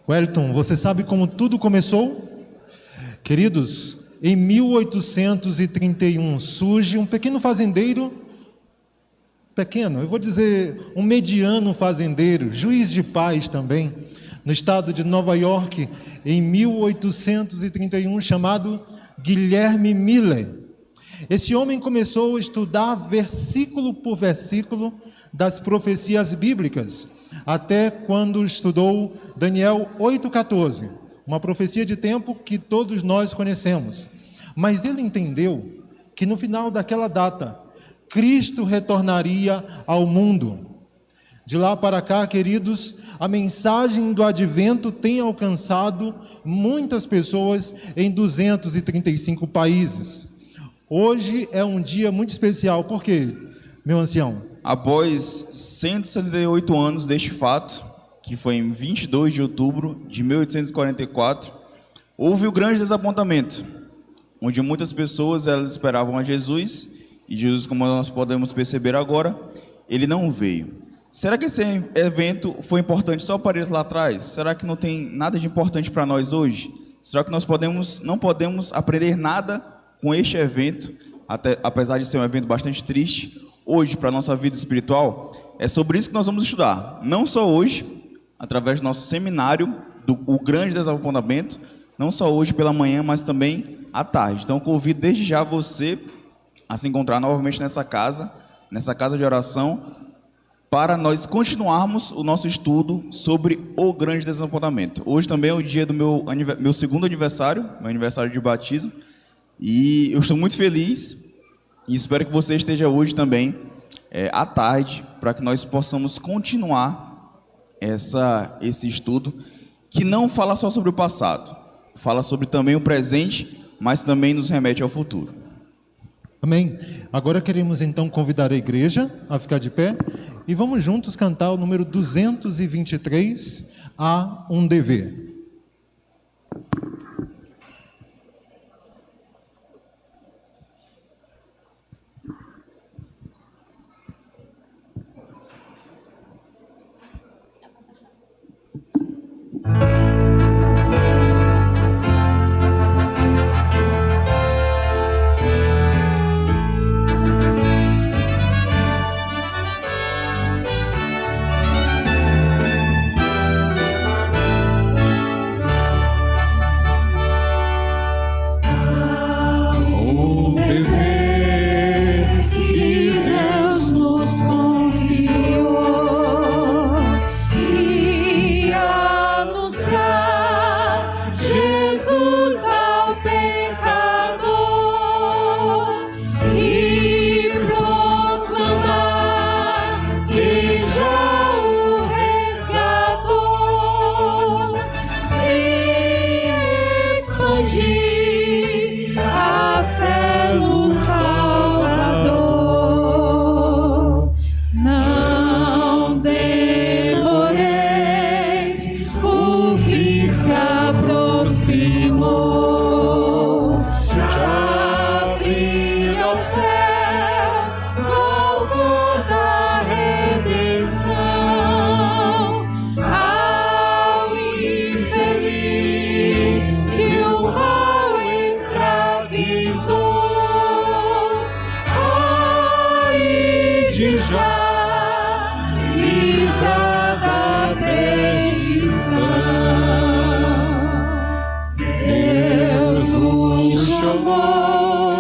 Wellington, você sabe como tudo começou? Queridos, em 1831 surge um pequeno fazendeiro, eu vou dizer um mediano fazendeiro, juiz de paz também, no estado de Nova York, em 1831, chamado Guilherme Miller. Esse homem começou a estudar versículo por versículo das profecias bíblicas, até quando estudou Daniel 8,14, uma profecia de tempo que todos nós conhecemos. Mas ele entendeu que no final daquela data, Cristo retornaria ao mundo. De lá para cá, queridos, a mensagem do advento tem alcançado muitas pessoas em 235 países. Hoje é um dia muito especial. Por quê, meu ancião? Após 178 anos deste fato, que foi em 22 de outubro de 1844, houve o grande desapontamento, onde muitas pessoas elas esperavam a Jesus, e Jesus, como nós podemos perceber agora, ele não veio. Será que esse evento foi importante só para eles lá atrás? Será que não tem nada de importante para nós hoje? Será que nós não podemos aprender nada com este evento, apesar de ser um evento bastante triste, hoje para a nossa vida espiritual? É sobre isso que nós vamos estudar, não só hoje, através do nosso seminário, o grande desapontamento, não só hoje pela manhã, mas também à tarde. Então, convido desde já você a se encontrar novamente nessa casa de oração, para nós continuarmos o nosso estudo sobre o grande desapontamento. Hoje também é o dia do meu segundo aniversário, meu aniversário de batismo, e eu estou muito feliz e espero que você esteja hoje também, à tarde, para que nós possamos continuar esse estudo, que não fala só sobre o passado, fala sobre também o presente, mas também nos remete ao futuro. Amém. Agora queremos então convidar a igreja a ficar de pé e vamos juntos cantar o número 223, Há um Dever.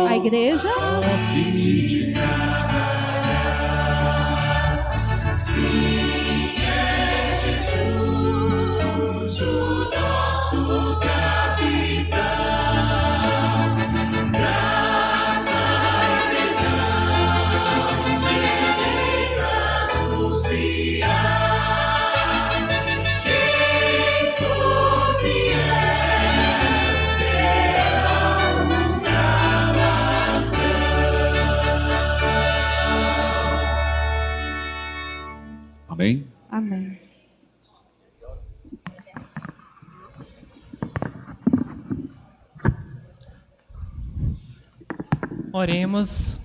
A igreja? Sim, é Jesus, o nosso capitão. Graça e perdão deveis anunciar. Quem for fiel terá um galardão. Amém? Amém. Oremos.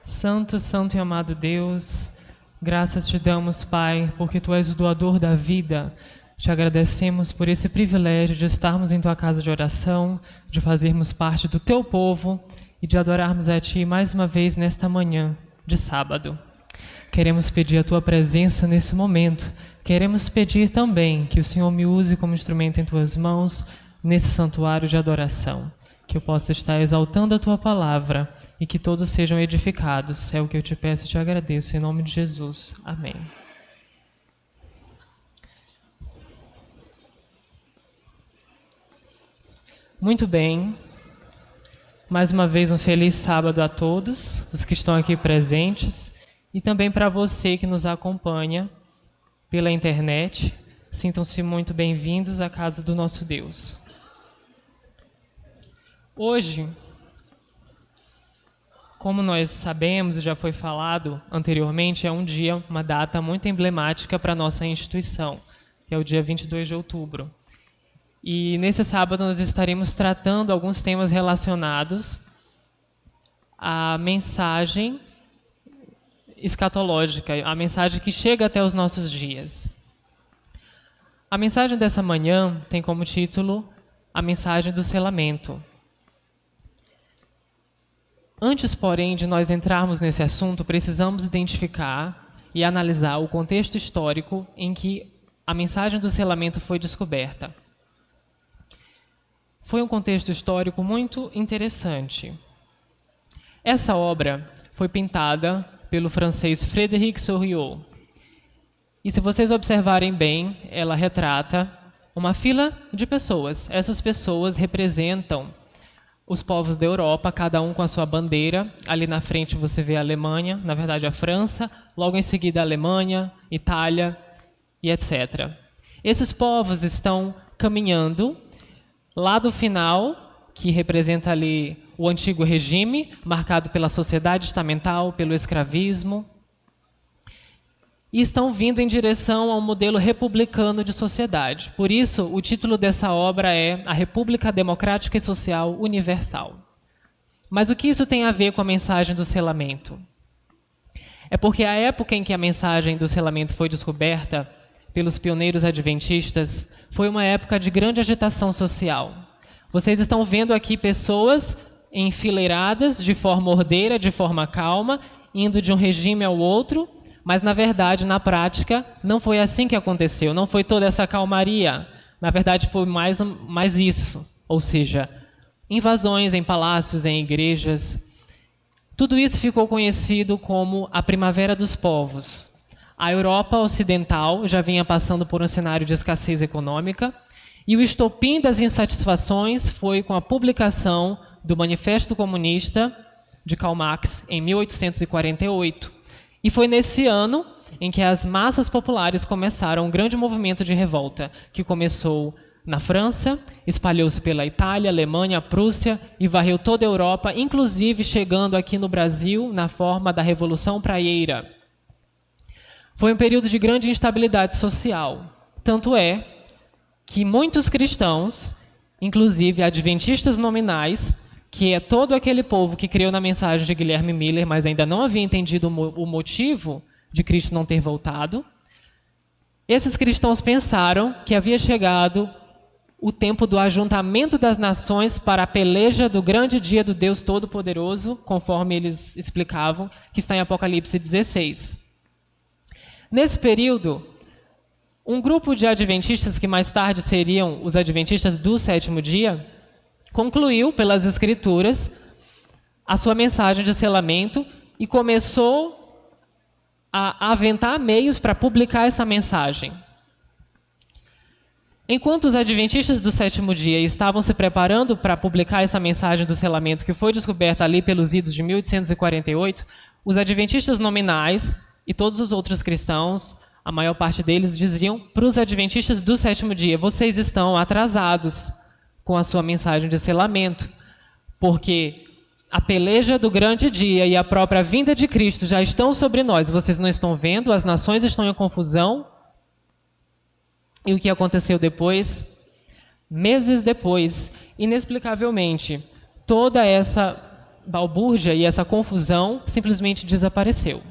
Santo, santo e amado Deus, Graças te damos, Pai, porque Tu és o doador da vida. Te agradecemos por esse privilégio de estarmos em Tua casa de oração, de fazermos parte do Teu povo e de adorarmos a Ti mais uma vez nesta manhã de sábado. Queremos pedir a Tua presença nesse momento. Queremos pedir também que o Senhor me use como instrumento em Tuas mãos nesse santuário de adoração. Que eu possa estar exaltando a Tua palavra e que todos sejam edificados. É o que eu te peço e te agradeço, em nome de Jesus. Amém. Muito bem. Mais uma vez, um feliz sábado a todos, os que estão aqui presentes, e também para você que nos acompanha pela internet. Sintam-se muito bem-vindos à casa do nosso Deus. Hoje, como nós sabemos e já foi falado anteriormente, é um dia, uma data muito emblemática para a nossa instituição, que é o dia 22 de outubro. E nesse sábado nós estaremos tratando alguns temas relacionados à mensagem escatológica, a mensagem que chega até os nossos dias. A mensagem dessa manhã tem como título a mensagem do selamento. Antes, porém, de nós entrarmos nesse assunto, precisamos identificar e analisar o contexto histórico em que a mensagem do selamento foi descoberta. Foi um contexto histórico muito interessante. Essa obra foi pintada pelo francês Frédéric Souriau. E se vocês observarem bem, ela retrata uma fila de pessoas. Essas pessoas representam os povos da Europa, cada um com a sua bandeira. Ali na frente você vê a Alemanha, na verdade a França, logo em seguida a Alemanha, Itália e etc. Esses povos estão caminhando lá do final, que representa ali o antigo regime, marcado pela sociedade estamental, pelo escravismo, e estão vindo em direção ao modelo republicano de sociedade. Por isso, o título dessa obra é A República Democrática e Social Universal. Mas o que isso tem a ver com a mensagem do selamento? É porque a época em que a mensagem do selamento foi descoberta pelos pioneiros adventistas foi uma época de grande agitação social. Vocês estão vendo aqui pessoas enfileiradas de forma ordeira, de forma calma, indo de um regime ao outro, mas, na verdade, na prática, não foi assim que aconteceu, não foi toda essa calmaria. Na verdade, foi mais isso, ou seja, invasões em palácios, em igrejas. Tudo isso ficou conhecido como a Primavera dos Povos. A Europa Ocidental já vinha passando por um cenário de escassez econômica, e o estopim das insatisfações foi com a publicação do Manifesto Comunista de Karl Marx, em 1848. E foi nesse ano em que as massas populares começaram um grande movimento de revolta, que começou na França, espalhou-se pela Itália, Alemanha, Prússia e varreu toda a Europa, inclusive chegando aqui no Brasil na forma da Revolução Praieira. Foi um período de grande instabilidade social. Tanto é que muitos cristãos, inclusive adventistas nominais, que é todo aquele povo que creu na mensagem de Guilherme Miller, mas ainda não havia entendido o motivo de Cristo não ter voltado, esses cristãos pensaram que havia chegado o tempo do ajuntamento das nações para a peleja do grande dia do Deus Todo-Poderoso, conforme eles explicavam, que está em Apocalipse 16. Nesse período, um grupo de adventistas, que mais tarde seriam os adventistas do sétimo dia, concluiu pelas Escrituras a sua mensagem de selamento e começou a aventar meios para publicar essa mensagem. Enquanto os adventistas do sétimo dia estavam se preparando para publicar essa mensagem do selamento, que foi descoberta ali pelos idos de 1848, os adventistas nominais e todos os outros cristãos, a maior parte deles, diziam para os adventistas do sétimo dia: vocês estão atrasados com a sua mensagem de selamento, porque a peleja do grande dia e a própria vinda de Cristo já estão sobre nós. Vocês não estão vendo? As nações estão em confusão. E o que aconteceu depois? Meses depois, inexplicavelmente, toda essa balbúrdia e essa confusão simplesmente desapareceu.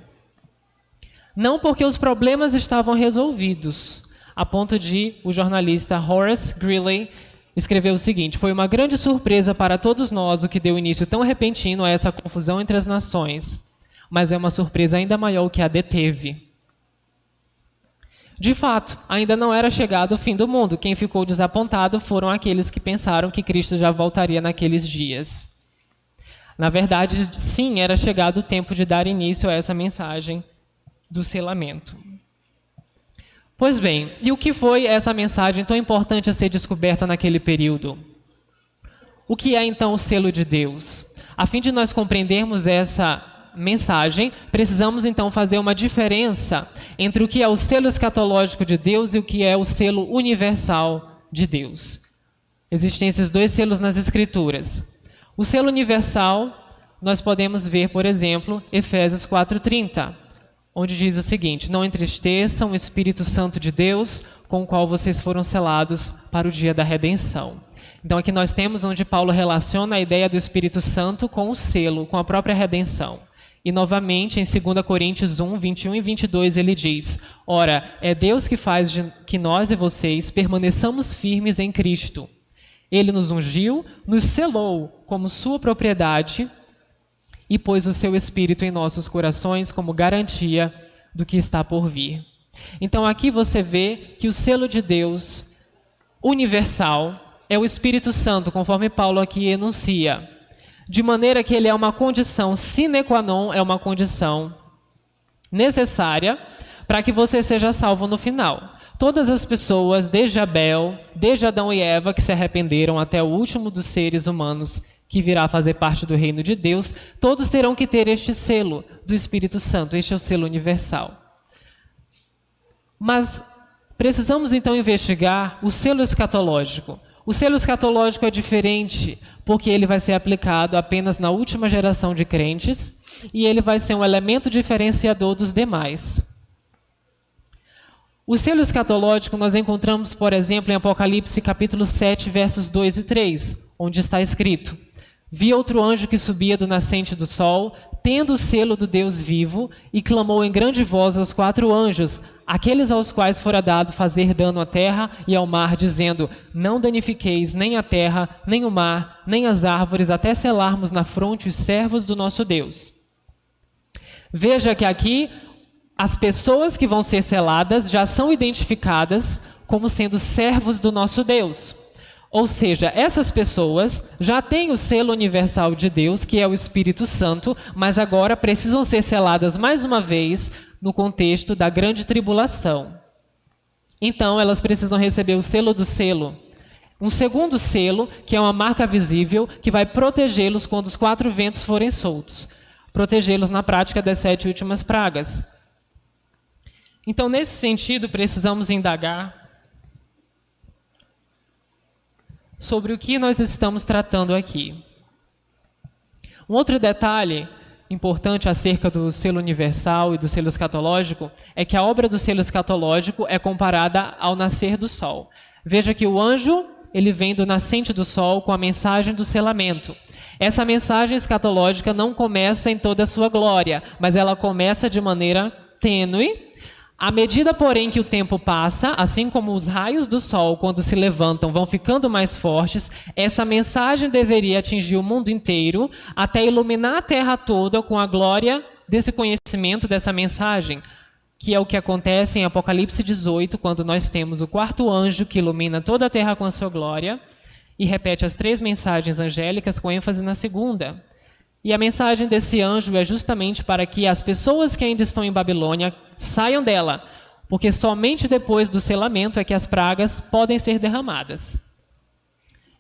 Não porque os problemas estavam resolvidos, a ponto de o jornalista Horace Greeley escreveu o seguinte: foi uma grande surpresa para todos nós o que deu início tão repentino a essa confusão entre as nações, mas é uma surpresa ainda maior o que a deteve. De fato, ainda não era chegado o fim do mundo. Quem ficou desapontado foram aqueles que pensaram que Cristo já voltaria naqueles dias. Na verdade, sim, era chegado o tempo de dar início a essa mensagem do selamento. Pois bem, e o que foi essa mensagem tão importante a ser descoberta naquele período? O que é então o selo de Deus? A fim de nós compreendermos essa mensagem, precisamos então fazer uma diferença entre o que é o selo escatológico de Deus e o que é o selo universal de Deus. Existem esses dois selos nas Escrituras. O selo universal, nós podemos ver, por exemplo, Efésios 4:30, onde diz o seguinte: não entristeçam o Espírito Santo de Deus, com o qual vocês foram selados para o dia da redenção. Então aqui nós temos onde Paulo relaciona a ideia do Espírito Santo com o selo, com a própria redenção. E novamente, em 2 Coríntios 1, 21 e 22, ele diz: ora, é Deus que faz que nós e vocês permaneçamos firmes em Cristo. Ele nos ungiu, nos selou como sua propriedade e pôs o seu Espírito em nossos corações como garantia do que está por vir. Então aqui você vê que o selo de Deus universal é o Espírito Santo, conforme Paulo aqui enuncia. De maneira que ele é uma condição sine qua non, é uma condição necessária para que você seja salvo no final. Todas as pessoas, desde Abel, desde Adão e Eva, que se arrependeram, até o último dos seres humanos que virá fazer parte do reino de Deus, todos terão que ter este selo do Espírito Santo, este é o selo universal. Mas precisamos então investigar o selo escatológico. O selo escatológico é diferente, porque ele vai ser aplicado apenas na última geração de crentes e ele vai ser um elemento diferenciador dos demais. O selo escatológico nós encontramos, por exemplo, em Apocalipse capítulo 7, versos 2 e 3, onde está escrito: vi outro anjo que subia do nascente do sol, tendo o selo do Deus vivo, e clamou em grande voz aos 4 anjos, aqueles aos quais fora dado fazer dano à terra e ao mar, dizendo: não danifiqueis nem a terra, nem o mar, nem as árvores, até selarmos na fronte os servos do nosso Deus. Veja que aqui as pessoas que vão ser seladas já são identificadas como sendo servos do nosso Deus. Ou seja, essas pessoas já têm o selo universal de Deus, que é o Espírito Santo, mas agora precisam ser seladas mais uma vez no contexto da grande tribulação. Então, elas precisam receber o selo do selo. Um segundo selo, que é uma marca visível, que vai protegê-los quando os 4 ventos forem soltos. Protegê-los na prática das 7 últimas pragas. Então, nesse sentido, precisamos indagar sobre o que nós estamos tratando aqui. Um outro detalhe importante acerca do selo universal e do selo escatológico é que a obra do selo escatológico é comparada ao nascer do sol. Veja que o anjo, ele vem do nascente do sol com a mensagem do selamento. Essa mensagem escatológica não começa em toda a sua glória, mas ela começa de maneira tênue. À medida, porém, que o tempo passa, assim como os raios do sol, quando se levantam, vão ficando mais fortes, essa mensagem deveria atingir o mundo inteiro, até iluminar a terra toda com a glória desse conhecimento, dessa mensagem, que é o que acontece em Apocalipse 18, quando nós temos o 4º anjo que ilumina toda a terra com a sua glória, e repete as 3 mensagens angélicas com ênfase na segunda. E a mensagem desse anjo é justamente para que as pessoas que ainda estão em Babilônia saiam dela, porque somente depois do selamento é que as pragas podem ser derramadas.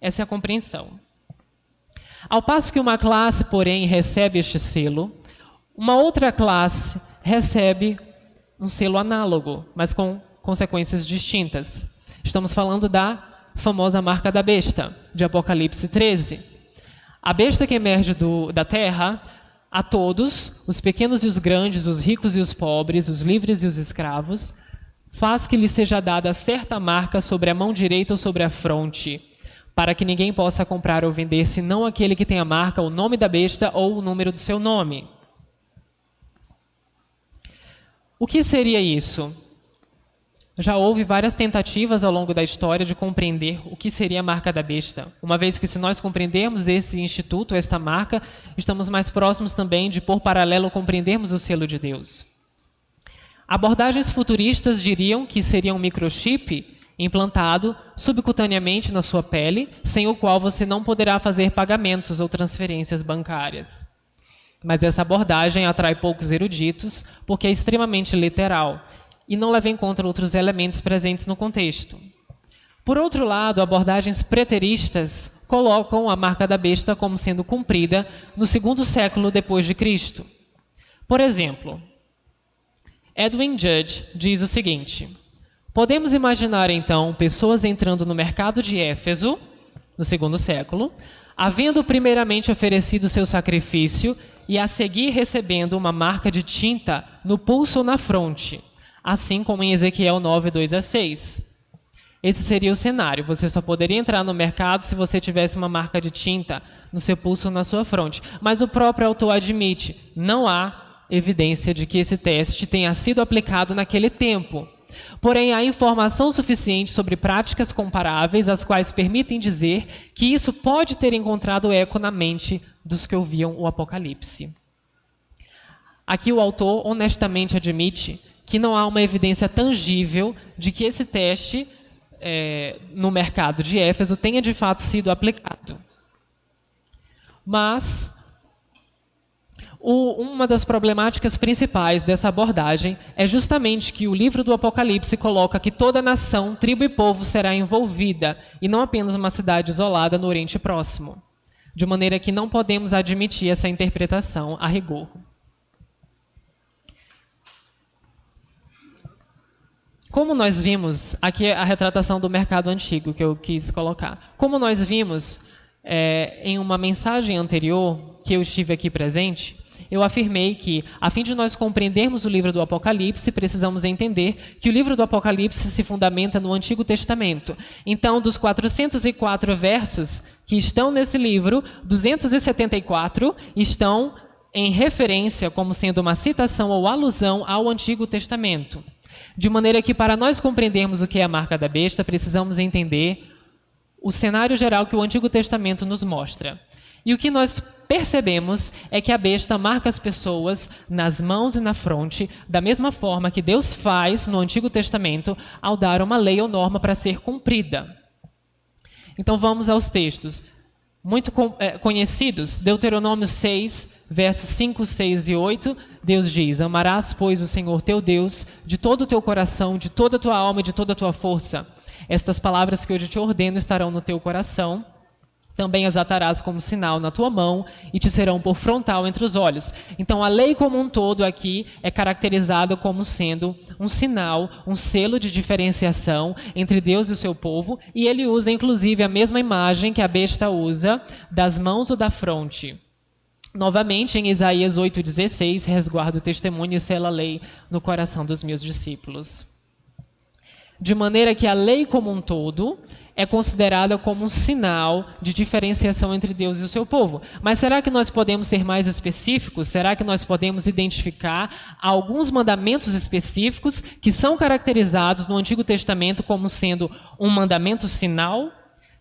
Essa é a compreensão. Ao passo que uma classe, porém, recebe este selo, uma outra classe recebe um selo análogo, mas com consequências distintas. Estamos falando da famosa marca da besta, de Apocalipse 13. A besta que emerge da terra, a todos, os pequenos e os grandes, os ricos e os pobres, os livres e os escravos, faz que lhe seja dada certa marca sobre a mão direita ou sobre a fronte, para que ninguém possa comprar ou vender, senão aquele que tem a marca, o nome da besta ou o número do seu nome. O que seria isso? Já houve várias tentativas ao longo da história de compreender o que seria a marca da besta, uma vez que, se nós compreendermos esse instituto, esta marca, estamos mais próximos também de, por paralelo, compreendermos o selo de Deus. Abordagens futuristas diriam que seria um microchip implantado subcutaneamente na sua pele, sem o qual você não poderá fazer pagamentos ou transferências bancárias. Mas essa abordagem atrai poucos eruditos, porque é extremamente literal e não leva em conta outros elementos presentes no contexto. Por outro lado, abordagens preteristas colocam a marca da besta como sendo cumprida no 2º século depois de Cristo. Por exemplo, Edwin Judge diz o seguinte: podemos imaginar então pessoas entrando no mercado de Éfeso, no 2º século, havendo primeiramente oferecido seu sacrifício e a seguir recebendo uma marca de tinta no pulso ou na fronte, assim como em Ezequiel 9, 2-6. Esse seria o cenário. Você só poderia entrar no mercado se você tivesse uma marca de tinta no seu pulso ou na sua fronte. Mas o próprio autor admite, não há evidência de que esse teste tenha sido aplicado naquele tempo. Porém, há informação suficiente sobre práticas comparáveis, as quais permitem dizer que isso pode ter encontrado eco na mente dos que ouviam o Apocalipse. Aqui o autor honestamente admite que não há uma evidência tangível de que esse teste no mercado de Éfeso tenha de fato sido aplicado. Mas uma das problemáticas principais dessa abordagem é justamente que o livro do Apocalipse coloca que toda nação, tribo e povo será envolvida, e não apenas uma cidade isolada no Oriente Próximo. De maneira que não podemos admitir essa interpretação a rigor. Como nós vimos, aqui é a retratação do mercado antigo que eu quis colocar. Como nós vimos em uma mensagem anterior, que eu estive aqui presente, eu afirmei que, a fim de nós compreendermos o livro do Apocalipse, precisamos entender que o livro do Apocalipse se fundamenta no Antigo Testamento. Então, dos 404 versos que estão nesse livro, 274 estão em referência como sendo uma citação ou alusão ao Antigo Testamento. De maneira que, para nós compreendermos o que é a marca da besta, precisamos entender o cenário geral que o Antigo Testamento nos mostra. E o que nós percebemos é que a besta marca as pessoas nas mãos e na fronte, da mesma forma que Deus faz no Antigo Testamento ao dar uma lei ou norma para ser cumprida. Então vamos aos textos muito conhecidos. Deuteronômio 6, versos 5, 6 e 8, Deus diz: amarás, pois, o Senhor teu Deus de todo o teu coração, de toda a tua alma e de toda a tua força. Estas palavras que hoje te ordeno estarão no teu coração. Também as atarás como sinal na tua mão e te serão por frontal entre os olhos. Então, a lei como um todo aqui é caracterizada como sendo um sinal, um selo de diferenciação entre Deus e o seu povo. E ele usa, inclusive, a mesma imagem que a besta usa das mãos ou da fronte. Novamente, em Isaías 8,16, resguardo o testemunho e sela a lei no coração dos meus discípulos. De maneira que a lei como um todo é considerada como um sinal de diferenciação entre Deus e o seu povo. Mas será que nós podemos ser mais específicos? Será que nós podemos identificar alguns mandamentos específicos que são caracterizados no Antigo Testamento como sendo um mandamento sinal?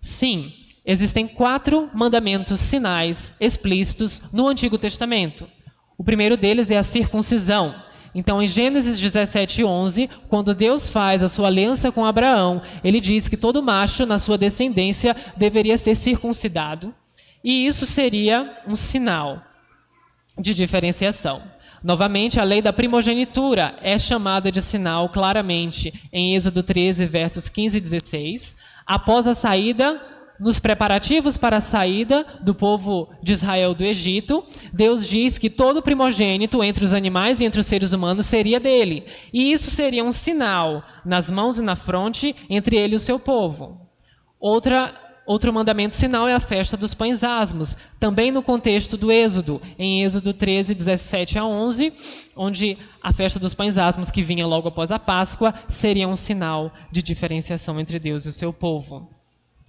Sim, existem 4 mandamentos sinais explícitos no Antigo Testamento. O primeiro deles é a circuncisão. Então, em Gênesis 17:11, quando Deus faz a sua aliança com Abraão, ele diz que todo macho na sua descendência deveria ser circuncidado, e isso seria um sinal de diferenciação. Novamente, a lei da primogenitura é chamada de sinal claramente em Êxodo 13, versos 15 e 16. Após a saída, nos preparativos para a saída do povo de Israel do Egito, Deus diz que todo primogênito entre os animais e entre os seres humanos seria dele. E isso seria um sinal nas mãos e na fronte entre ele e o seu povo. Outro mandamento sinal é a festa dos pães asmos, também no contexto do Êxodo, em Êxodo 13, 17 a 11, onde a festa dos pães asmos, que vinha logo após a Páscoa, seria um sinal de diferenciação entre Deus e o seu povo.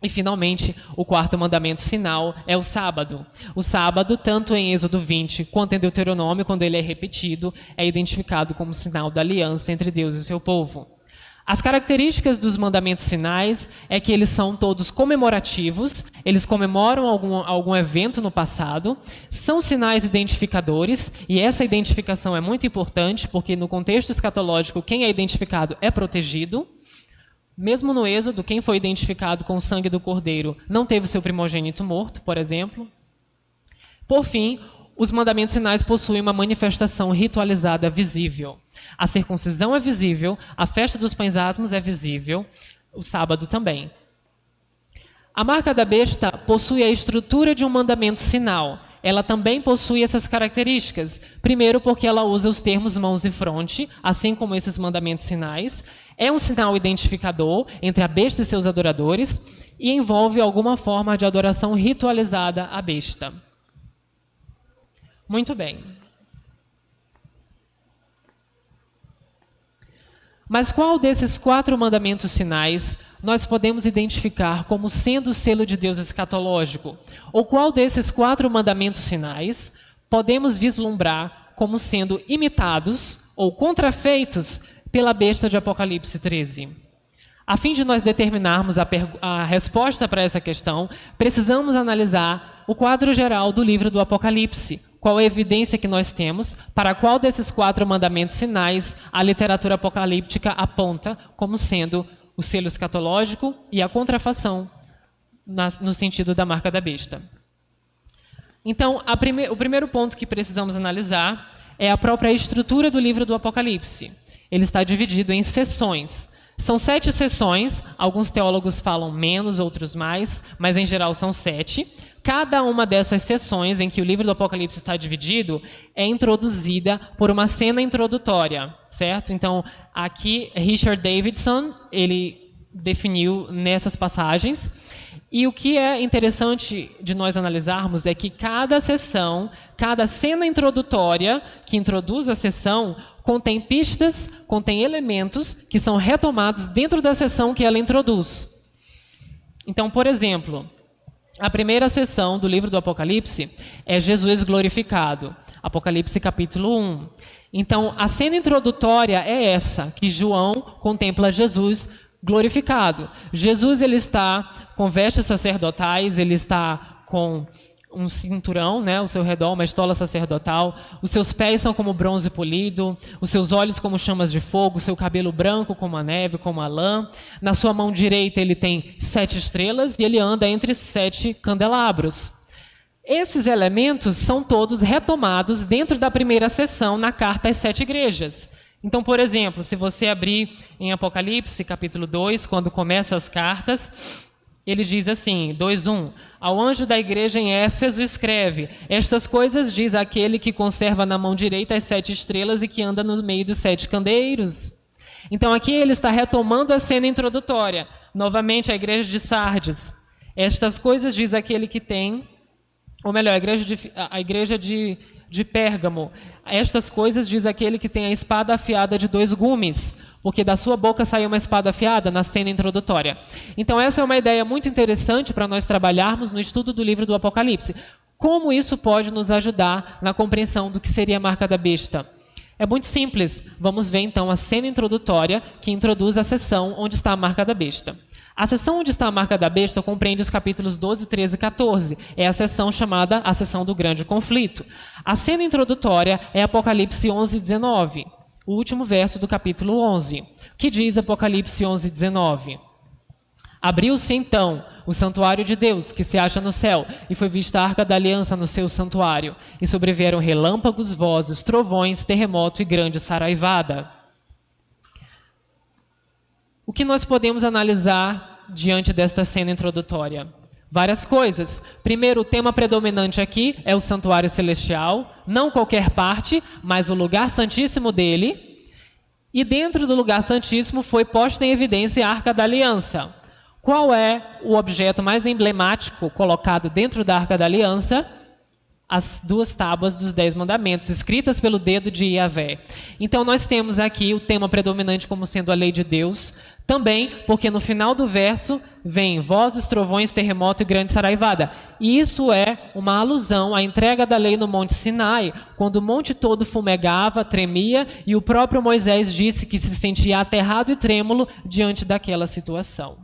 E, finalmente, o quarto mandamento sinal é o sábado. O sábado, tanto em Êxodo 20 quanto em Deuteronômio, quando ele é repetido, é identificado como sinal da aliança entre Deus e o seu povo. As características dos mandamentos sinais é que eles são todos comemorativos, eles comemoram algum evento no passado, são sinais identificadores, e essa identificação é muito importante, porque no contexto escatológico, quem é identificado é protegido. Mesmo no Êxodo, quem foi identificado com o sangue do cordeiro não teve seu primogênito morto, por exemplo. Por fim, os mandamentos sinais possuem uma manifestação ritualizada visível. A circuncisão é visível, a festa dos pães asmos é visível, o sábado também. A marca da besta possui a estrutura de um mandamento sinal. Ela também possui essas características. Primeiro, porque ela usa os termos mãos e fronte, assim como esses mandamentos sinais. É um sinal identificador entre a besta e seus adoradores e envolve alguma forma de adoração ritualizada à besta. Muito bem. Mas qual desses 4 mandamentos sinais nós podemos identificar como sendo o selo de Deus escatológico? Ou qual desses 4 mandamentos sinais podemos vislumbrar como sendo imitados ou contrafeitos pela besta de Apocalipse 13? A fim de nós determinarmos a resposta para essa questão, precisamos analisar o quadro geral do livro do Apocalipse. Qual a evidência que nós temos para qual desses 4 mandamentos sinais a literatura apocalíptica aponta como sendo o selo escatológico e a contrafação no sentido da marca da besta. Então, o primeiro ponto que precisamos analisar é a própria estrutura do livro do Apocalipse. Ele está dividido em seções. São 7 seções, alguns teólogos falam menos, outros mais, mas em geral são 7. Cada uma dessas seções em que o livro do Apocalipse está dividido é introduzida por uma cena introdutória, certo? Então, aqui, Richard Davidson, ele definiu nessas passagens. E o que é interessante de nós analisarmos é que cada sessão, cada cena introdutória que introduz a sessão, contém pistas, contém elementos que são retomados dentro da sessão que ela introduz. Então, por exemplo, a primeira sessão do livro do Apocalipse é Jesus glorificado, Apocalipse capítulo 1. Então, a cena introdutória é essa, que João contempla Jesus glorificado. Jesus ele está com vestes sacerdotais, ele está com um cinturão, né, ao seu redor, uma estola sacerdotal. Os seus pés são como bronze polido, os seus olhos como chamas de fogo, o seu cabelo branco como a neve, como a lã. Na sua mão direita ele tem 7 estrelas e ele anda entre 7 candelabros. Esses elementos são todos retomados dentro da primeira sessão na carta às 7 igrejas. Então, por exemplo, se você abrir em Apocalipse, capítulo 2, quando começa as cartas, ele diz assim, 2:1, ao anjo da igreja em Éfeso escreve, estas coisas diz aquele que conserva na mão direita as 7 estrelas e que anda no meio dos 7 candeeiros. Então, aqui ele está retomando a cena introdutória, novamente a igreja de Sardes. Estas coisas diz aquele que tem, ou melhor, a igreja de Pérgamo. Estas coisas diz aquele que tem a espada afiada de 2 gumes, porque da sua boca saiu uma espada afiada na cena introdutória. Então essa é uma ideia muito interessante para nós trabalharmos no estudo do livro do Apocalipse. Como isso pode nos ajudar na compreensão do que seria a marca da besta? É muito simples. Vamos ver então a cena introdutória que introduz a seção onde está a marca da besta. A seção onde está a marca da besta compreende os capítulos 12, 13 e 14. É a seção chamada a seção do grande conflito. A cena introdutória é Apocalipse 11, 19, o último verso do capítulo 11, que diz Apocalipse 11, 19. Abriu-se então o santuário de Deus, que se acha no céu, e foi vista a arca da aliança no seu santuário, e sobrevieram relâmpagos, vozes, trovões, terremoto e grande saraivada. O que nós podemos analisar diante desta cena introdutória? Várias coisas. Primeiro, o tema predominante aqui é o santuário celestial, não qualquer parte, mas o lugar santíssimo dele. E dentro do lugar santíssimo foi posta em evidência a arca da aliança. Qual é o objeto mais emblemático colocado dentro da arca da aliança? As 2 tábuas dos 10 mandamentos, escritas pelo dedo de Yahvé. Então nós temos aqui o tema predominante como sendo a lei de Deus. Também porque no final do verso vem vozes, trovões, terremoto e grande saraivada. E isso é uma alusão à entrega da lei no Monte Sinai, quando o monte todo fumegava, tremia, e o próprio Moisés disse que se sentia aterrado e trêmulo diante daquela situação.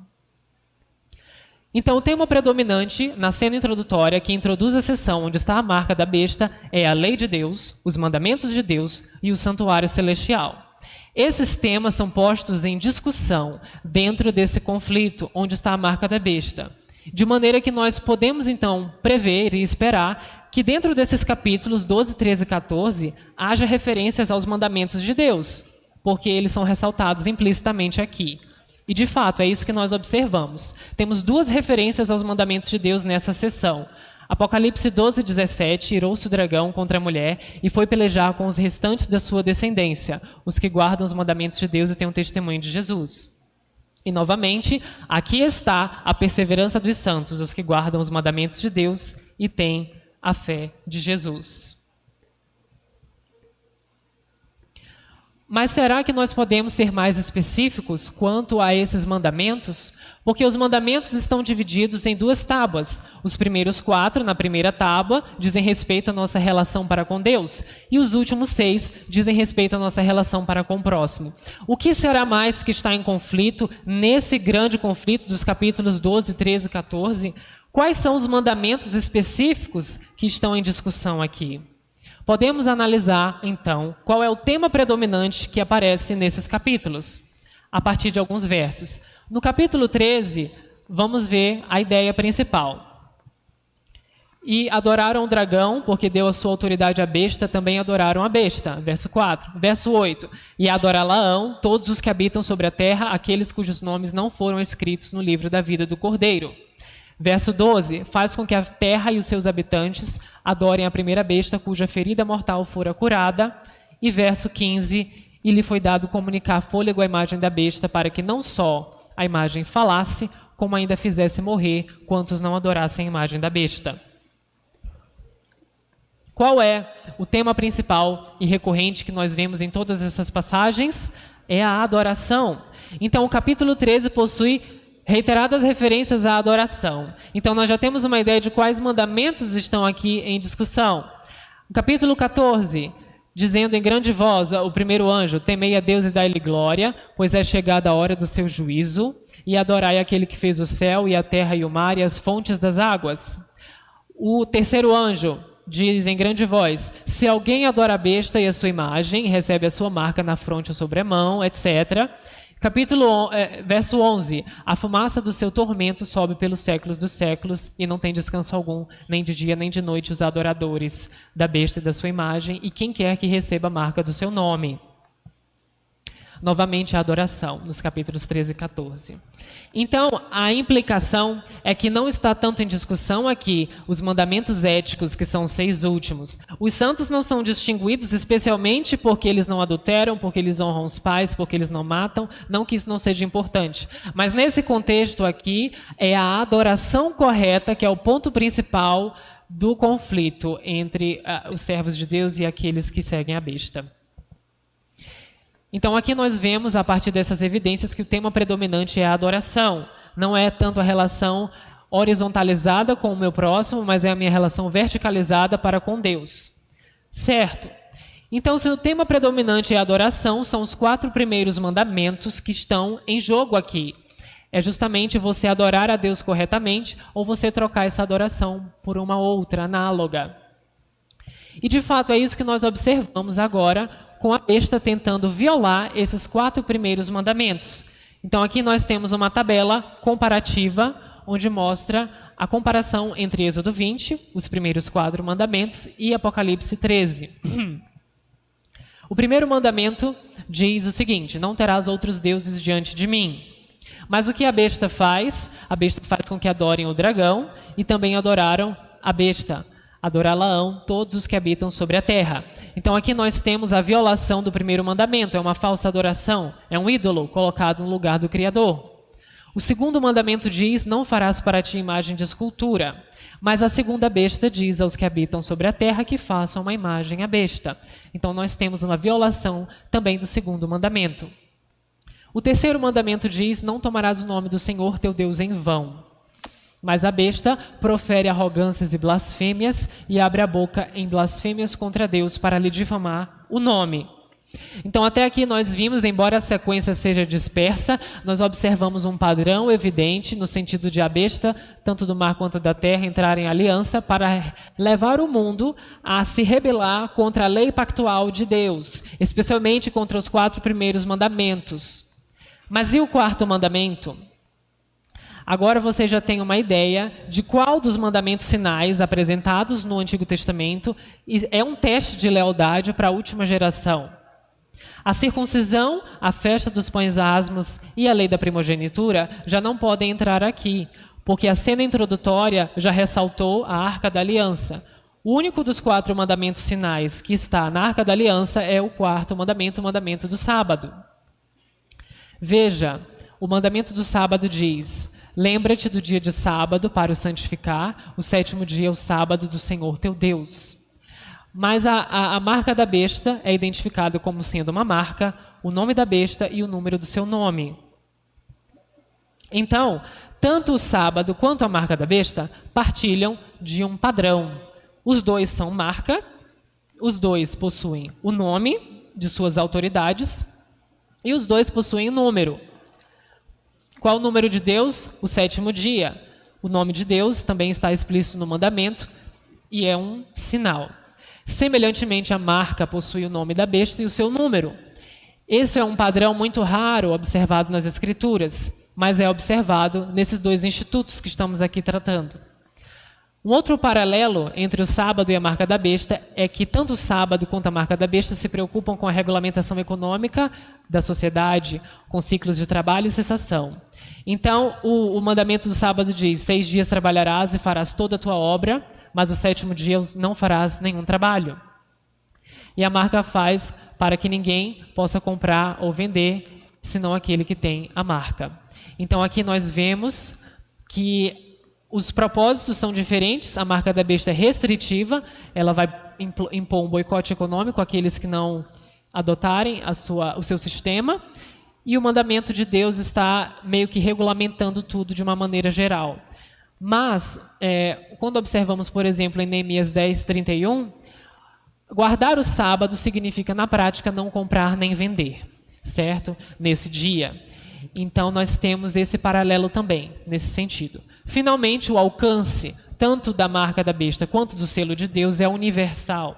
Então, o tema predominante na cena introdutória, que introduz a seção onde está a marca da besta, é a lei de Deus, os mandamentos de Deus e o santuário celestial. Esses temas são postos em discussão dentro desse conflito onde está a marca da besta. De maneira que nós podemos, então, prever e esperar que dentro desses capítulos 12, 13 e 14 haja referências aos mandamentos de Deus, porque eles são ressaltados implicitamente aqui. E, de fato, é isso que nós observamos. Temos duas referências aos mandamentos de Deus nessa seção. Apocalipse 12, 17, irou-se o dragão contra a mulher e foi pelejar com os restantes da sua descendência, os que guardam os mandamentos de Deus e têm o testemunho de Jesus. E, novamente, aqui está a perseverança dos santos, os que guardam os mandamentos de Deus e têm a fé de Jesus. Mas será que nós podemos ser mais específicos quanto a esses mandamentos? Porque os mandamentos estão divididos em duas tábuas. Os primeiros 4, na primeira tábua, dizem respeito à nossa relação para com Deus. E os últimos 6 dizem respeito à nossa relação para com o próximo. O que será mais que está em conflito, nesse grande conflito dos capítulos 12, 13 e 14? Quais são os mandamentos específicos que estão em discussão aqui? Podemos analisar, então, qual é o tema predominante que aparece nesses capítulos, a partir de alguns versos. No capítulo 13, vamos ver a ideia principal. E adoraram o dragão, porque deu a sua autoridade à besta, também adoraram a besta. Verso 4. Verso 8. E adorá-la-ão todos os que habitam sobre a terra, aqueles cujos nomes não foram escritos no livro da vida do Cordeiro. Verso 12, faz com que a terra e os seus habitantes adorem a primeira besta cuja ferida mortal fora curada. E verso 15, e lhe foi dado comunicar fôlego à imagem da besta para que não só a imagem falasse, como ainda fizesse morrer quantos não adorassem a imagem da besta. Qual é o tema principal e recorrente que nós vemos em todas essas passagens? É a adoração. Então, o capítulo 13 possui reiteradas referências à adoração. Então, nós já temos uma ideia de quais mandamentos estão aqui em discussão. O capítulo 14, dizendo em grande voz, o primeiro anjo, temei a Deus e dai-lhe glória, pois é chegada a hora do seu juízo, e adorai aquele que fez o céu e a terra e o mar e as fontes das águas. O terceiro anjo diz em grande voz, se alguém adora a besta e a sua imagem, recebe a sua marca na fronte ou sobre a mão, etc., verso 11, a fumaça do seu tormento sobe pelos séculos dos séculos e não tem descanso algum, nem de dia nem de noite, os adoradores da besta e da sua imagem e quem quer que receba a marca do seu nome. Novamente a adoração, nos capítulos 13 e 14. Então, a implicação é que não está tanto em discussão aqui os mandamentos éticos, que são os 6 últimos. Os santos não são distinguidos especialmente porque eles não adulteram, porque eles honram os pais, porque eles não matam, não que isso não seja importante. Mas nesse contexto aqui, é a adoração correta que é o ponto principal do conflito entre os servos de Deus e aqueles que seguem a besta. Então, aqui nós vemos, a partir dessas evidências, que o tema predominante é a adoração. Não é tanto a relação horizontalizada com o meu próximo, mas é a minha relação verticalizada para com Deus. Certo? Então, se o tema predominante é a adoração, são os 4 primeiros mandamentos que estão em jogo aqui. É justamente você adorar a Deus corretamente ou você trocar essa adoração por uma outra, análoga. E, de fato, é isso que nós observamos agora, com a besta tentando violar esses 4 primeiros mandamentos. Então, aqui nós temos uma tabela comparativa, onde mostra a comparação entre Êxodo 20, os primeiros 4 mandamentos, e Apocalipse 13. O primeiro mandamento diz o seguinte, não terás outros deuses diante de mim. Mas o que a besta faz? A besta faz com que adorem o dragão, e também adoraram a besta. Adorá-la-ão todos os que habitam sobre a terra. Então aqui nós temos a violação do primeiro mandamento, é uma falsa adoração, é um ídolo colocado no lugar do Criador. O segundo mandamento diz, não farás para ti imagem de escultura. Mas a segunda besta diz aos que habitam sobre a terra que façam uma imagem à besta. Então nós temos uma violação também do segundo mandamento. O terceiro mandamento diz: não tomarás o nome do Senhor teu Deus em vão. Mas a besta profere arrogâncias e blasfêmias e abre a boca em blasfêmias contra Deus para lhe difamar o nome. Então, até aqui nós vimos, embora a sequência seja dispersa, nós observamos um padrão evidente no sentido de a besta, tanto do mar quanto da terra, entrar em aliança para levar o mundo a se rebelar contra a lei pactual de Deus, especialmente contra os 4 primeiros mandamentos. Mas e o 4º mandamento? Agora você já tem uma ideia de qual dos mandamentos sinais apresentados no Antigo Testamento é um teste de lealdade para a última geração. A circuncisão, a festa dos pães asmos e a lei da primogenitura já não podem entrar aqui, porque a cena introdutória já ressaltou a Arca da Aliança. O único dos 4 mandamentos sinais que está na Arca da Aliança é o 4º mandamento, o mandamento do sábado. Veja, o mandamento do sábado diz: lembra-te do dia de sábado para o santificar, o 7º dia é o sábado do Senhor teu Deus. Mas a marca da besta é identificada como sendo uma marca, o nome da besta e o número do seu nome. Então, tanto o sábado quanto a marca da besta partilham de um padrão. Os dois são marca, os dois possuem o nome de suas autoridades e os dois possuem o número. Qual o número de Deus? O 7º dia. O nome de Deus também está explícito no mandamento e é um sinal. Semelhantemente, a marca possui o nome da besta e o seu número. Esse é um padrão muito raro observado nas Escrituras, mas é observado nesses 2 institutos que estamos aqui tratando. Um outro paralelo entre o sábado e a marca da besta é que tanto o sábado quanto a marca da besta se preocupam com a regulamentação econômica da sociedade, com ciclos de trabalho e cessação. Então, o mandamento do sábado diz: 6 dias trabalharás e farás toda a tua obra, mas o 7º dia não farás nenhum trabalho. E a marca faz para que ninguém possa comprar ou vender, senão aquele que tem a marca. Então aqui nós vemos que os propósitos são diferentes. A marca da besta é restritiva, ela vai impor um boicote econômico àqueles que não adotarem o seu sistema. E o mandamento de Deus está meio que regulamentando tudo de uma maneira geral. Mas, quando observamos, por exemplo, em Neemias 10:31, guardar o sábado significa, na prática, não comprar nem vender, certo? Nesse dia. Então, nós temos esse paralelo também, nesse sentido. Finalmente, o alcance, tanto da marca da besta quanto do selo de Deus, é universal.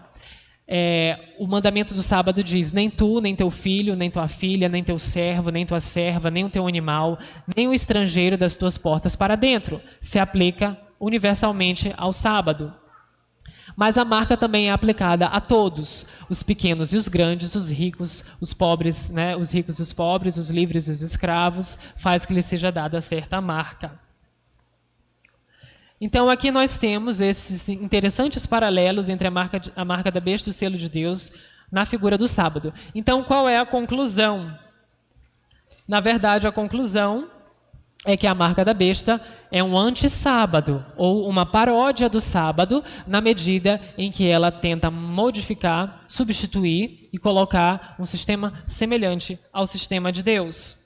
O mandamento do sábado diz: nem tu, nem teu filho, nem tua filha, nem teu servo, nem tua serva, nem o teu animal, nem o estrangeiro das tuas portas para dentro. Se aplica universalmente ao sábado. Mas a marca também é aplicada a todos, os pequenos e os grandes, os ricos, os pobres, né? Os ricos e os pobres, os livres e os escravos, faz que lhe seja dada certa marca. Então, aqui nós temos esses interessantes paralelos entre a marca da besta e o selo de Deus na figura do sábado. Então, qual é a conclusão? Na verdade, a conclusão é que a marca da besta é um anti-sábado, ou uma paródia do sábado, na medida em que ela tenta modificar, substituir e colocar um sistema semelhante ao sistema de Deus.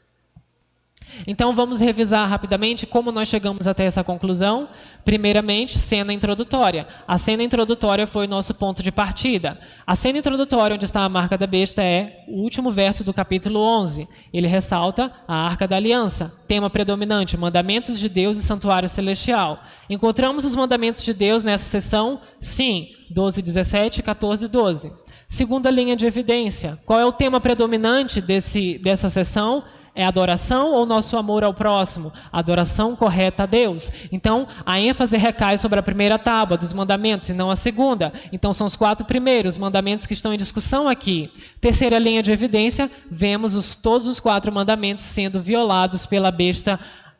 Então, vamos revisar rapidamente como nós chegamos até essa conclusão. Primeiramente, cena introdutória. A cena introdutória foi o nosso ponto de partida. A cena introdutória, onde está a marca da besta, é o último verso do capítulo 11. Ele ressalta a Arca da Aliança. Tema predominante: mandamentos de Deus e santuário celestial. Encontramos os mandamentos de Deus nessa seção? Sim. 12, 17, 14 e 12. Segunda linha de evidência. Qual é o tema predominante dessa seção? É adoração ou nosso amor ao próximo? Adoração correta a Deus. Então, a ênfase recai sobre a primeira tábua dos mandamentos e não a segunda. Então, são os 4 primeiros mandamentos que estão em discussão aqui. Terceira linha de evidência, vemos todos os 4 mandamentos sendo violados pela besta,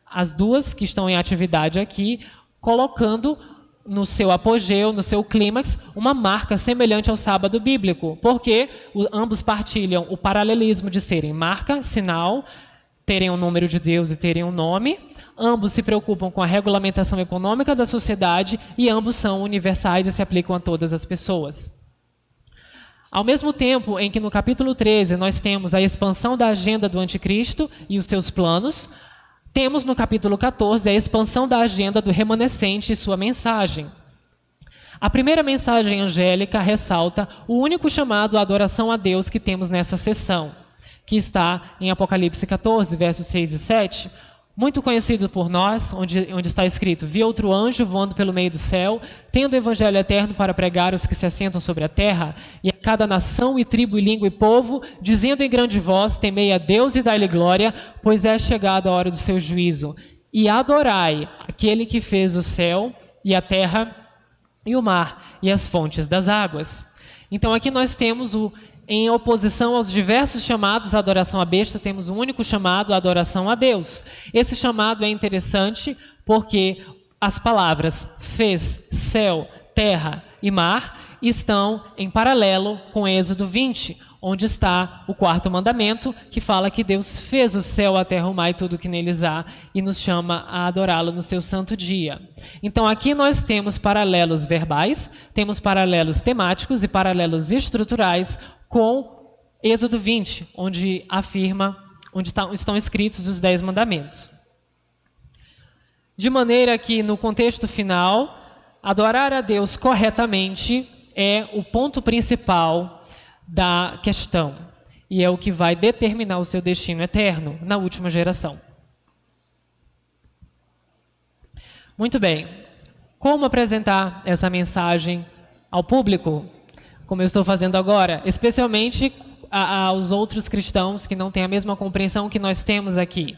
as 2 que estão em atividade aqui, colocando no seu apogeu, no seu clímax, uma marca semelhante ao sábado bíblico, porque ambos partilham o paralelismo de serem marca, sinal, terem um número de Deus e terem um nome, ambos se preocupam com a regulamentação econômica da sociedade e ambos são universais e se aplicam a todas as pessoas. Ao mesmo tempo em que no capítulo 13 nós temos a expansão da agenda do anticristo e os seus planos, temos no capítulo 14 a expansão da agenda do remanescente e sua mensagem. A primeira mensagem angélica ressalta o único chamado à adoração a Deus que temos nessa sessão, que está em Apocalipse 14, versos 6 e 7, muito conhecido por nós, onde está escrito: vi outro anjo voando pelo meio do céu, tendo o evangelho eterno para pregar aos que se assentam sobre a terra, e a cada nação e tribo e língua e povo, dizendo em grande voz: temei a Deus e dai-lhe glória, pois é chegada a hora do seu juízo. E adorai aquele que fez o céu e a terra e o mar e as fontes das águas. Então aqui nós temos em oposição aos diversos chamados à adoração à besta, temos um único chamado à adoração a Deus. Esse chamado é interessante porque as palavras fez, céu, terra e mar estão em paralelo com Êxodo 20, onde está o quarto mandamento, que fala que Deus fez o céu, a terra, o mar e tudo que neles há, e nos chama a adorá-lo no seu santo dia. Então aqui nós temos paralelos verbais, temos paralelos temáticos e paralelos estruturais com Êxodo 20, onde estão escritos os 10 mandamentos. De maneira que, no contexto final, adorar a Deus corretamente é o ponto principal da questão, e é o que vai determinar o seu destino eterno na última geração. Muito bem. Como apresentar essa mensagem ao público? Como eu estou fazendo agora, especialmente aos outros cristãos que não têm a mesma compreensão que nós temos aqui.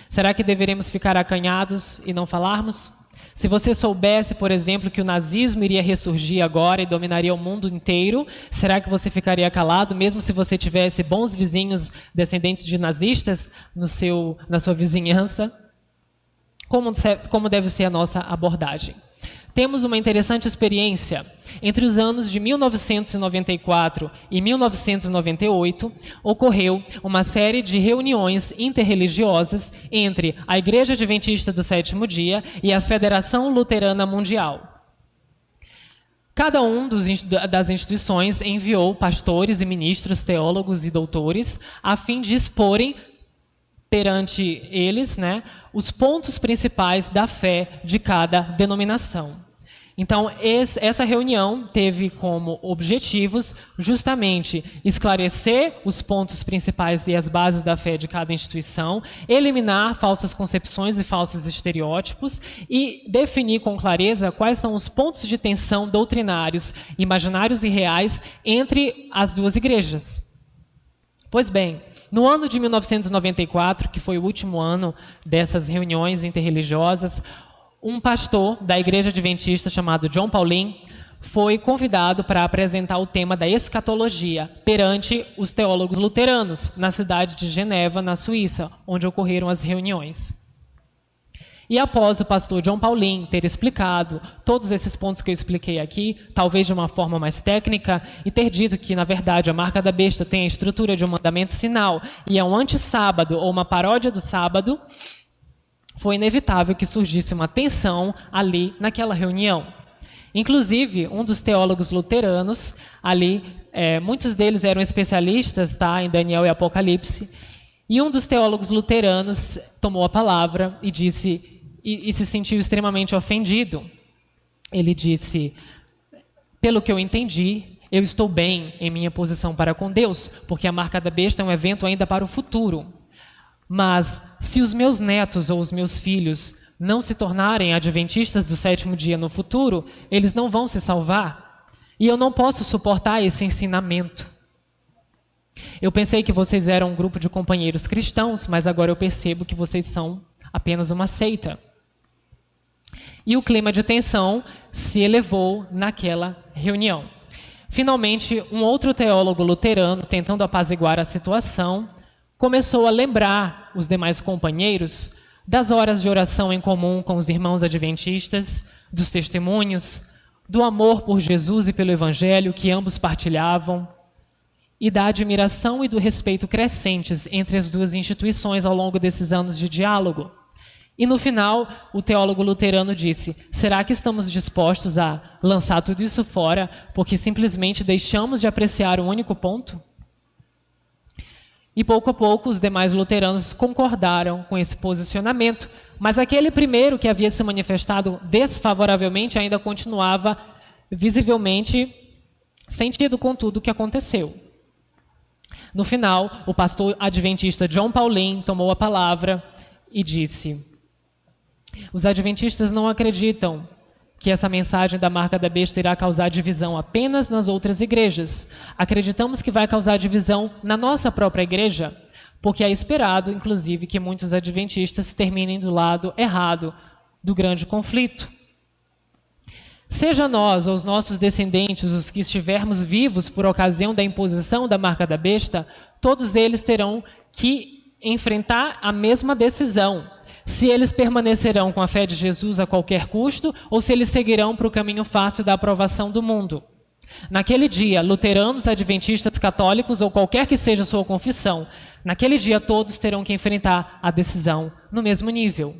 Será que deveremos ficar acanhados e não falarmos? Se você soubesse, por exemplo, que o nazismo iria ressurgir agora e dominaria o mundo inteiro, será que você ficaria calado, mesmo se você tivesse bons vizinhos descendentes de nazistas na sua vizinhança? Como deve ser a nossa abordagem? Temos uma interessante experiência. Entre os anos de 1994 e 1998, ocorreu uma série de reuniões interreligiosas entre a Igreja Adventista do Sétimo Dia e a Federação Luterana Mundial. Cada um das instituições enviou pastores e ministros, teólogos e doutores, a fim de exporem perante eles, os pontos principais da fé de cada denominação. Então, essa reunião teve como objetivos justamente esclarecer os pontos principais e as bases da fé de cada instituição, eliminar falsas concepções e falsos estereótipos e definir com clareza quais são os pontos de tensão doutrinários, imaginários e reais entre as duas igrejas. Pois bem, no ano de 1994, que foi o último ano dessas reuniões interreligiosas, um pastor da Igreja Adventista chamado John Paulin foi convidado para apresentar o tema da escatologia perante os teólogos luteranos na cidade de Geneva, na Suíça, onde ocorreram as reuniões. E após o pastor John Paulin ter explicado todos esses pontos que eu expliquei aqui, talvez de uma forma mais técnica, e ter dito que, na verdade, a marca da besta tem a estrutura de um mandamento sinal e é um antissábado ou uma paródia do sábado, foi inevitável que surgisse uma tensão ali naquela reunião. Inclusive, um dos teólogos luteranos ali, muitos deles eram especialistas em Daniel e Apocalipse, e um dos teólogos luteranos tomou a palavra e disse, e se sentiu extremamente ofendido. Ele disse: pelo que eu entendi, eu estou bem em minha posição para com Deus, porque a marca da besta é um evento ainda para o futuro. Mas se os meus netos ou os meus filhos não se tornarem adventistas do sétimo dia no futuro, eles não vão se salvar. E eu não posso suportar esse ensinamento. Eu pensei que vocês eram um grupo de companheiros cristãos, mas agora eu percebo que vocês são apenas uma seita. E o clima de tensão se elevou naquela reunião. Finalmente, um outro teólogo luterano, tentando apaziguar a situação, começou a lembrar os demais companheiros das horas de oração em comum com os irmãos adventistas, dos testemunhos, do amor por Jesus e pelo Evangelho que ambos partilhavam, e da admiração e do respeito crescentes entre as duas instituições ao longo desses anos de diálogo. E no final, o teólogo luterano disse: será que estamos dispostos a lançar tudo isso fora porque simplesmente deixamos de apreciar um único ponto? E pouco a pouco os demais luteranos concordaram com esse posicionamento, mas aquele primeiro que havia se manifestado desfavoravelmente ainda continuava visivelmente sentido com tudo o que aconteceu. No final, o pastor adventista John Paulin tomou a palavra e disse: os adventistas não acreditam que essa mensagem da marca da besta irá causar divisão apenas nas outras igrejas. Acreditamos que vai causar divisão na nossa própria igreja, porque é esperado, inclusive, que muitos adventistas terminem do lado errado do grande conflito. Seja nós ou os nossos descendentes, os que estivermos vivos por ocasião da imposição da marca da besta, todos eles terão que enfrentar a mesma decisão: se eles permanecerão com a fé de Jesus a qualquer custo ou se eles seguirão para o caminho fácil da aprovação do mundo. Naquele dia, luteranos, adventistas, católicos ou qualquer que seja a sua confissão, naquele dia todos terão que enfrentar a decisão no mesmo nível.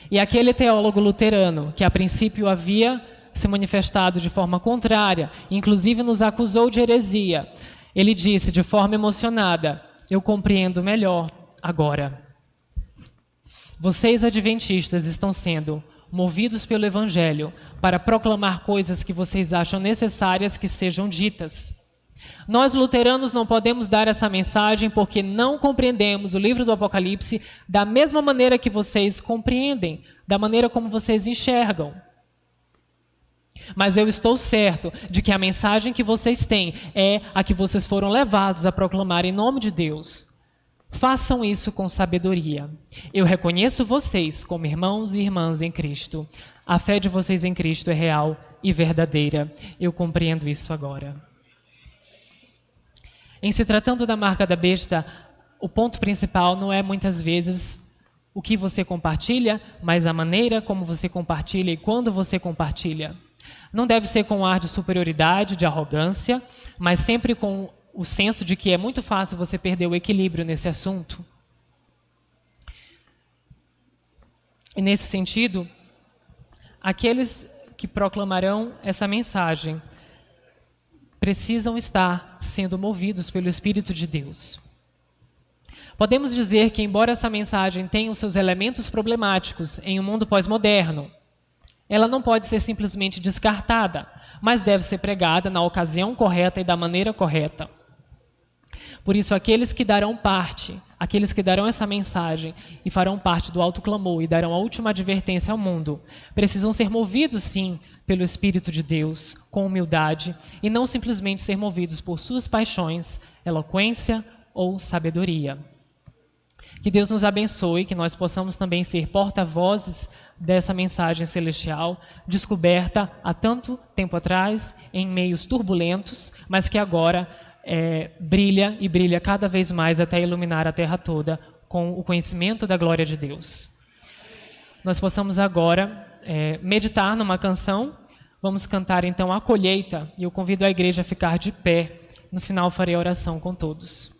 E aquele teólogo luterano, que a princípio havia se manifestado de forma contrária, inclusive nos acusou de heresia, ele disse de forma emocionada: eu compreendo melhor agora. Vocês adventistas estão sendo movidos pelo Evangelho para proclamar coisas que vocês acham necessárias que sejam ditas. Nós luteranos não podemos dar essa mensagem porque não compreendemos o livro do Apocalipse da mesma maneira que vocês compreendem, da maneira como vocês enxergam. Mas eu estou certo de que a mensagem que vocês têm é a que vocês foram levados a proclamar em nome de Deus. Façam isso com sabedoria. Eu reconheço vocês como irmãos e irmãs em Cristo. A fé de vocês em Cristo é real e verdadeira. Eu compreendo isso agora. Em se tratando da marca da besta, o ponto principal não é muitas vezes o que você compartilha, mas a maneira como você compartilha e quando você compartilha. Não deve ser com ar de superioridade, de arrogância, mas sempre com o senso de que é muito fácil você perder o equilíbrio nesse assunto. E nesse sentido, aqueles que proclamarão essa mensagem precisam estar sendo movidos pelo Espírito de Deus. Podemos dizer que, embora essa mensagem tenha os seus elementos problemáticos em um mundo pós-moderno, ela não pode ser simplesmente descartada, mas deve ser pregada na ocasião correta e da maneira correta. Por isso, aqueles que darão essa mensagem e farão parte do alto clamor e darão a última advertência ao mundo, precisam ser movidos, sim, pelo Espírito de Deus, com humildade, e não simplesmente ser movidos por suas paixões, eloquência ou sabedoria. Que Deus nos abençoe, que nós possamos também ser porta-vozes dessa mensagem celestial, descoberta há tanto tempo atrás, em meios turbulentos, mas que agora brilha e brilha cada vez mais até iluminar a terra toda com o conhecimento da glória de Deus. Nós possamos agora meditar numa canção. Vamos cantar então a colheita e eu convido a igreja a ficar de pé. No final farei a oração com todos.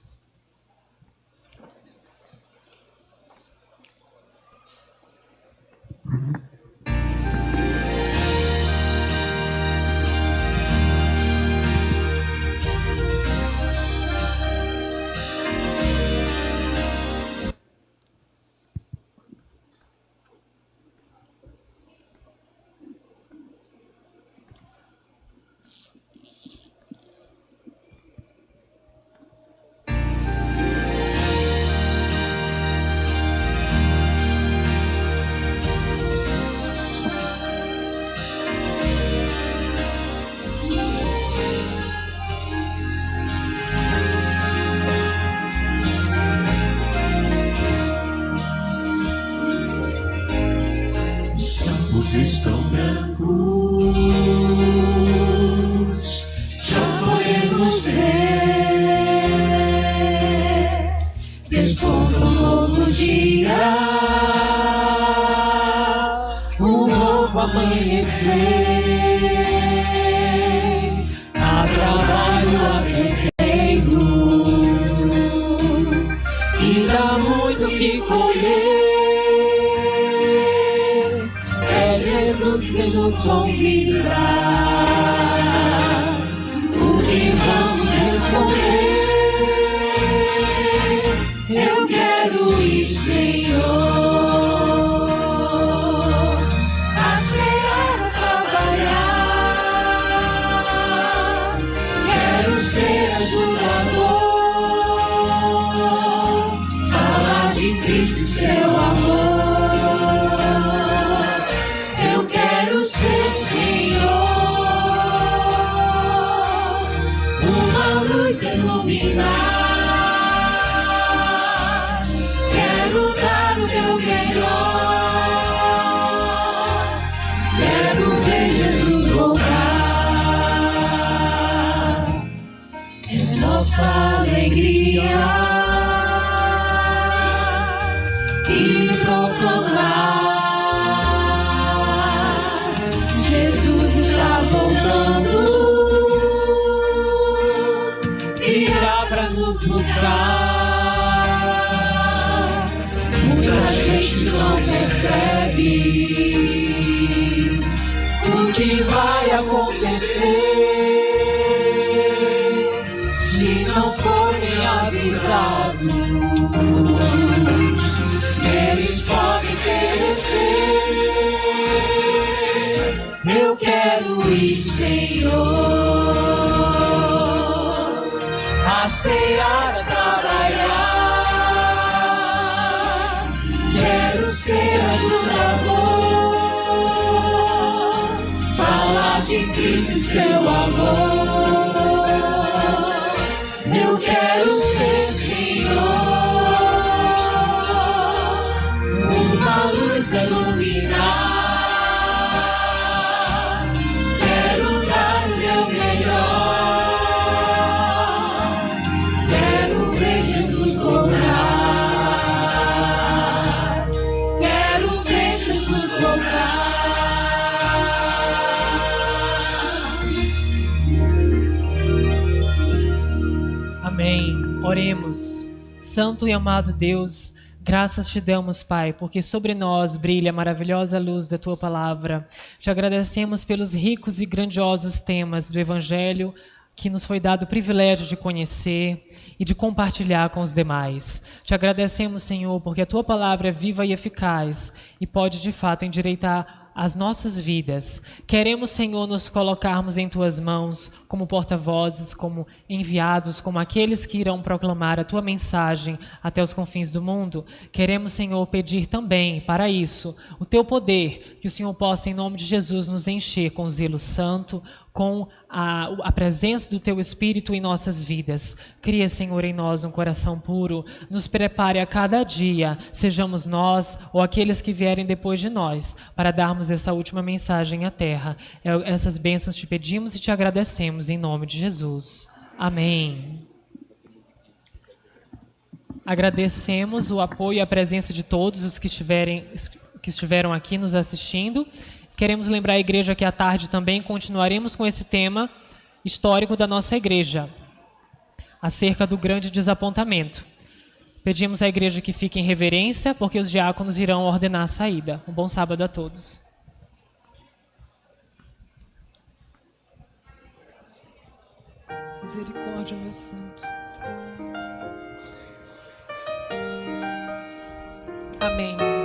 Estão brancos, já podemos ver, desponta um novo dia, um novo amanhecer, há trabalho a ser feito, e dá muito que nos convidar. O que vamos responder? Eu quero ir, Senhor, a seara trabalhar. Quero ser ajudador, falar de Cristo e seu amor. Eu quero ser, Senhor, uma luz iluminar. Quero dar o meu melhor. Quero ver Jesus voltar. É nossa alegria e proclamar: Jesus está voltando, virá para nos buscar. Muita gente não percebe o que vai acontecer se não forem avisados. Eles podem perecer. Eu quero ir, Senhor, a seara trabalhar. Quero ser ajudador, falar de Cristo e seu amor. Eu quero ser, Senhor, uma luz a iluminar. Quero dar o meu melhor. Quero ver Jesus voltar. Quero ver Jesus voltar. Amém. Oremos. Santo e amado Deus, graças te damos, Pai, porque sobre nós brilha a maravilhosa luz da Tua palavra. Te agradecemos pelos ricos e grandiosos temas do Evangelho que nos foi dado o privilégio de conhecer e de compartilhar com os demais. Te agradecemos, Senhor, porque a Tua palavra é viva e eficaz e pode, de fato, endireitar as nossas vidas. Queremos, Senhor, nos colocarmos em Tuas mãos como porta-vozes, como enviados, como aqueles que irão proclamar a Tua mensagem até os confins do mundo. Queremos, Senhor, pedir também, para isso, o Teu poder, que o Senhor possa, em nome de Jesus, nos encher com zelo santo, com a presença do Teu Espírito em nossas vidas. Cria, Senhor, em nós um coração puro. Nos prepare a cada dia, sejamos nós ou aqueles que vierem depois de nós, para darmos essa última mensagem à terra. Essas bênçãos te pedimos e te agradecemos em nome de Jesus. Amém. Agradecemos o apoio e a presença de todos os que estiveram aqui nos assistindo. Queremos lembrar a igreja que à tarde também continuaremos com esse tema histórico da nossa igreja, acerca do grande desapontamento. Pedimos à igreja que fique em reverência, porque os diáconos irão ordenar a saída. Um bom sábado a todos. Misericórdia, meu santo. Amém.